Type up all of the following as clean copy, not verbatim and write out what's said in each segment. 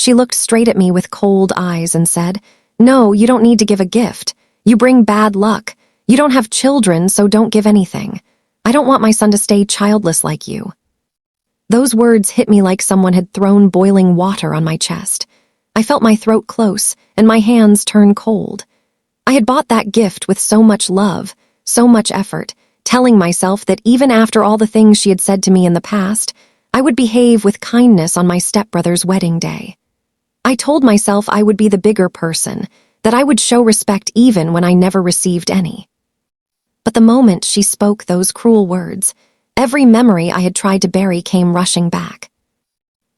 She looked straight at me with cold eyes and said, "No, you don't need to give a gift. You bring bad luck. You don't have children, so don't give anything. I don't want my son to stay childless like you." Those words hit me like someone had thrown boiling water on my chest. I felt my throat close and my hands turn cold. I had bought that gift with so much love, so much effort, telling myself that even after all the things she had said to me in the past, I would behave with kindness on my stepbrother's wedding day. I told myself I would be the bigger person, that I would show respect even when I never received any. But the moment she spoke those cruel words, every memory I had tried to bury came rushing back.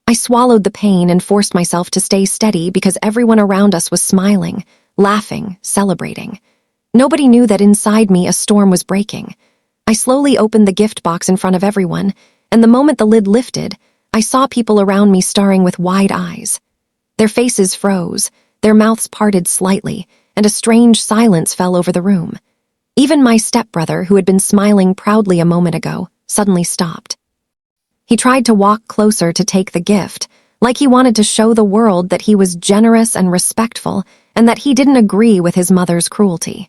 I swallowed the pain and forced myself to stay steady because everyone around us was smiling, laughing, celebrating. Nobody knew that inside me a storm was breaking. I slowly opened the gift box in front of everyone, and the moment the lid lifted, I saw people around me staring with wide eyes. Their faces froze, their mouths parted slightly, and a strange silence fell over the room. Even my stepbrother, who had been smiling proudly a moment ago, suddenly stopped. He tried to walk closer to take the gift, like he wanted to show the world that he was generous and respectful and that he didn't agree with his mother's cruelty.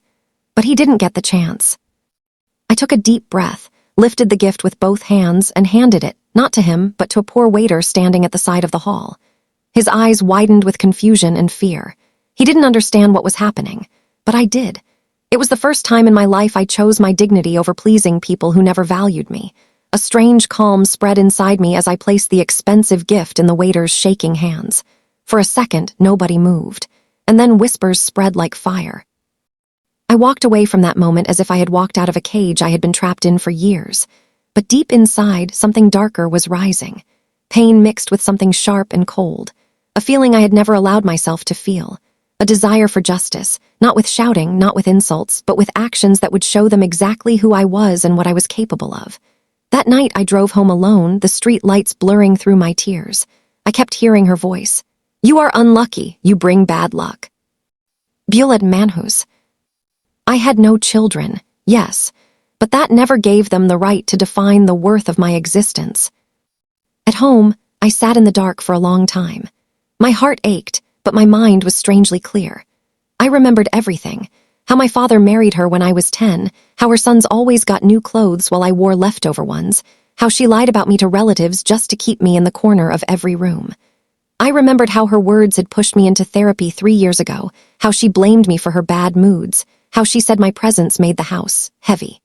But he didn't get the chance. I took a deep breath, lifted the gift with both hands, and handed it, not to him, but to a poor waiter standing at the side of the hall. His eyes widened with confusion and fear. He didn't understand what was happening, but I did. It was the first time in my life I chose my dignity over pleasing people who never valued me. A strange calm spread inside me as I placed the expensive gift in the waiter's shaking hands. For a second, nobody moved, and then whispers spread like fire. I walked away from that moment as if I had walked out of a cage I had been trapped in for years. But deep inside, something darker was rising. Pain mixed with something sharp and cold. A feeling I had never allowed myself to feel. A desire for justice, not with shouting, not with insults, but with actions that would show them exactly who I was and what I was capable of. That night I drove home alone, the street lights blurring through my tears. I kept hearing her voice. "You are unlucky, you bring bad luck." Bjuled manhus. I had no children, yes, but that never gave them the right to define the worth of my existence. At home, I sat in the dark for a long time. My heart ached, but my mind was strangely clear. I remembered everything. How my father married her when I was 10, how her sons always got new clothes while I wore leftover ones, how she lied about me to relatives just to keep me in the corner of every room. I remembered how her words had pushed me into therapy 3 years ago, how she blamed me for her bad moods, how she said my presence made the house heavy.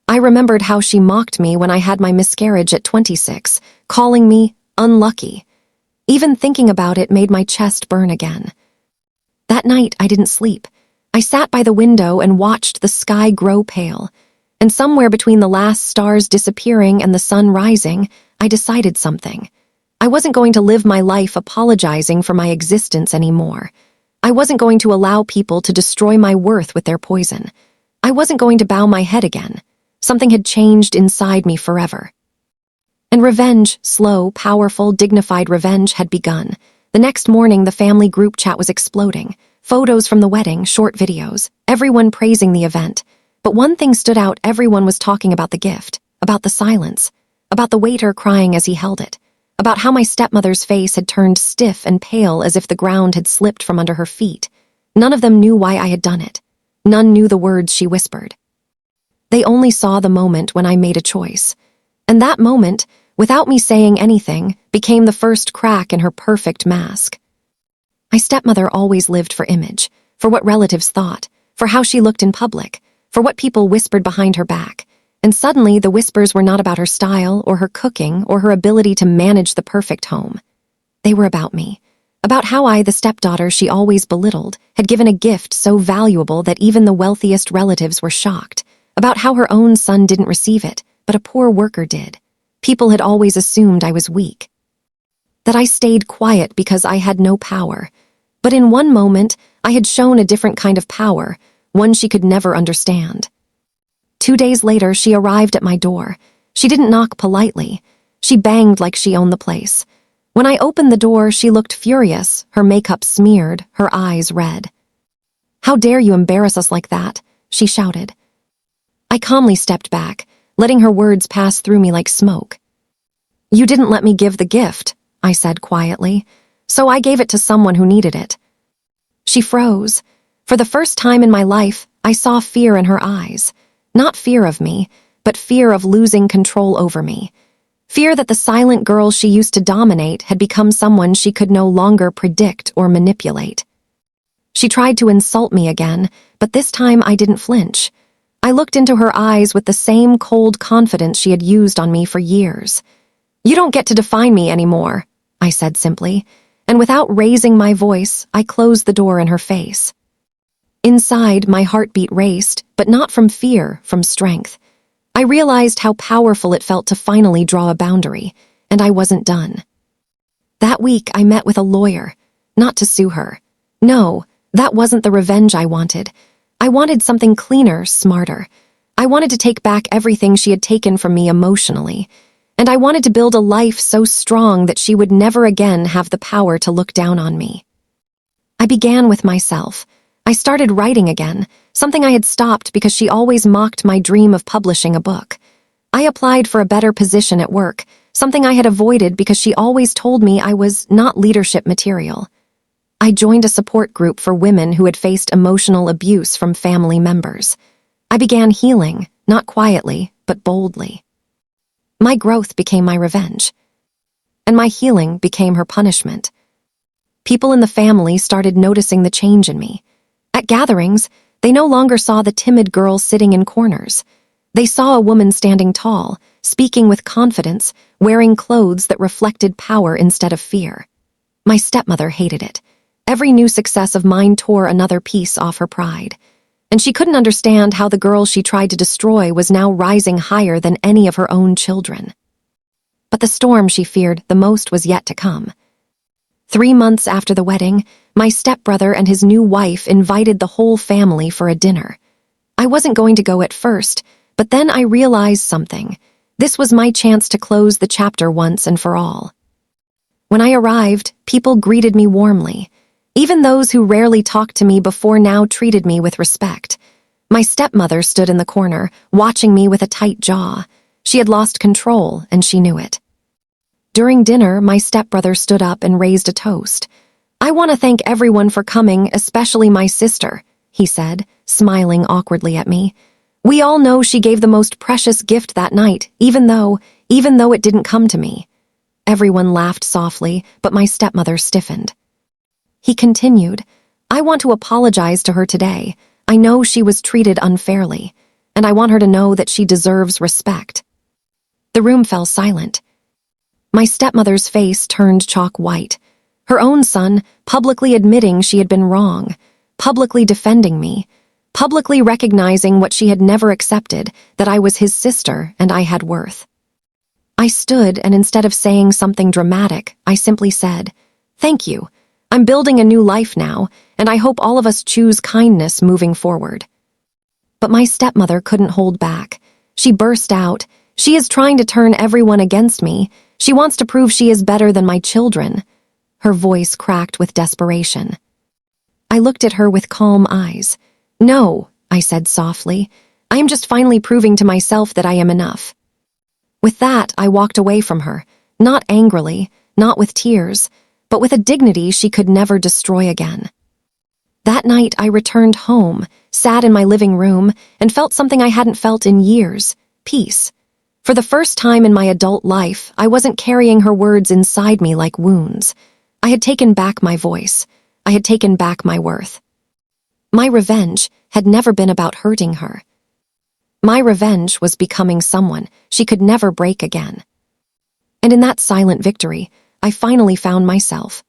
I remembered how she mocked me when I had my miscarriage at 26, calling me unlucky. Even thinking about it made my chest burn again. That night, I didn't sleep. I sat by the window and watched the sky grow pale, and somewhere between the last stars disappearing and the sun rising, I decided something. I wasn't going to live my life apologizing for my existence anymore. I wasn't going to allow people to destroy my worth with their poison. I wasn't going to bow my head again. Something had changed inside me forever. And revenge, slow, powerful, dignified revenge, had begun. The next morning, the family group chat was exploding. Photos from the wedding, short videos, everyone praising the event. But one thing stood out: everyone was talking about the gift, about the silence, about the waiter crying as he held it, about how my stepmother's face had turned stiff and pale as if the ground had slipped from under her feet. None of them knew why I had done it. None knew the words she whispered. They only saw the moment when I made a choice. And that moment, without me saying anything, became the first crack in her perfect mask. My stepmother always lived for image, for what relatives thought, for how she looked in public, for what people whispered behind her back. And suddenly, the whispers were not about her style or her cooking or her ability to manage the perfect home. They were about me, about how I, the stepdaughter she always belittled, had given a gift so valuable that even the wealthiest relatives were shocked, about how her own son didn't receive it, but a poor worker did. People had always assumed I was weak, that I stayed quiet because I had no power. But in one moment, I had shown a different kind of power, one she could never understand. 2 days later, she arrived at my door. She didn't knock politely. She banged like she owned the place. When I opened the door, she looked furious, her makeup smeared, her eyes red. "How dare you embarrass us like that?" she shouted. I calmly stepped back, letting her words pass through me like smoke. "You didn't let me give the gift," I said quietly. so I gave it to someone who needed it." She froze. For the first time in my life, I saw fear in her eyes. Not fear of me, but fear of losing control over me. Fear that the silent girl she used to dominate had become someone she could no longer predict or manipulate. She tried to insult me again, but this time I didn't flinch. I looked into her eyes with the same cold confidence she had used on me for years. "You don't get to define me anymore," I said simply, and without raising my voice, I closed the door in her face. Inside, my heartbeat raced, but not from fear, from strength. I realized how powerful it felt to finally draw a boundary, and I wasn't done. That week, I met with a lawyer, not to sue her. No, that wasn't the revenge I wanted. I wanted something cleaner, smarter. I wanted to take back everything she had taken from me emotionally, and I wanted to build a life so strong that she would never again have the power to look down on me. I began with myself. I started writing again, something I had stopped because she always mocked my dream of publishing a book. I applied for a better position at work, something I had avoided because she always told me I was not leadership material. I joined a support group for women who had faced emotional abuse from family members. I began healing, not quietly, but boldly. My growth became my revenge, and my healing became her punishment. People in the family started noticing the change in me. At gatherings, they no longer saw the timid girl sitting in corners. They saw a woman standing tall, speaking with confidence, wearing clothes that reflected power instead of fear. My stepmother hated it. Every new success of mine tore another piece off her pride. And she couldn't understand how the girl she tried to destroy was now rising higher than any of her own children. But the storm she feared the most was yet to come. 3 months after the wedding, my stepbrother and his new wife invited the whole family for a dinner. I wasn't going to go at first, but then I realized something. This was my chance to close the chapter once and for all. When I arrived, people greeted me warmly. Even those who rarely talked to me before now treated me with respect. My stepmother stood in the corner, watching me with a tight jaw. She had lost control, and she knew it. During dinner, my stepbrother stood up and raised a toast. "I want to thank everyone for coming, especially my sister," he said, smiling awkwardly at me. "We all know she gave the most precious gift that night, even though it didn't come to me." Everyone laughed softly, but my stepmother stiffened. He continued, "I want to apologize to her today. I know she was treated unfairly, and I want her to know that she deserves respect." The room fell silent. My stepmother's face turned chalk white. Her own son, publicly admitting she had been wrong, publicly defending me, publicly recognizing what she had never accepted, that I was his sister and I had worth. I stood, and instead of saying something dramatic, I simply said, "Thank you. I'm building a new life now, and I hope all of us choose kindness moving forward." But my stepmother couldn't hold back. She burst out, "She is trying to turn everyone against me. She wants to prove she is better than my children." Her voice cracked with desperation. I looked at her with calm eyes. "No," I said softly. "I am just finally proving to myself that I am enough." With that, I walked away from her, not angrily, not with tears, but with a dignity she could never destroy again. That night, I returned home, sat in my living room, and felt something I hadn't felt in years: peace. For the first time in my adult life, I wasn't carrying her words inside me like wounds. I had taken back my voice. I had taken back my worth. My revenge had never been about hurting her. My revenge was becoming someone she could never break again. And in that silent victory, I finally found myself.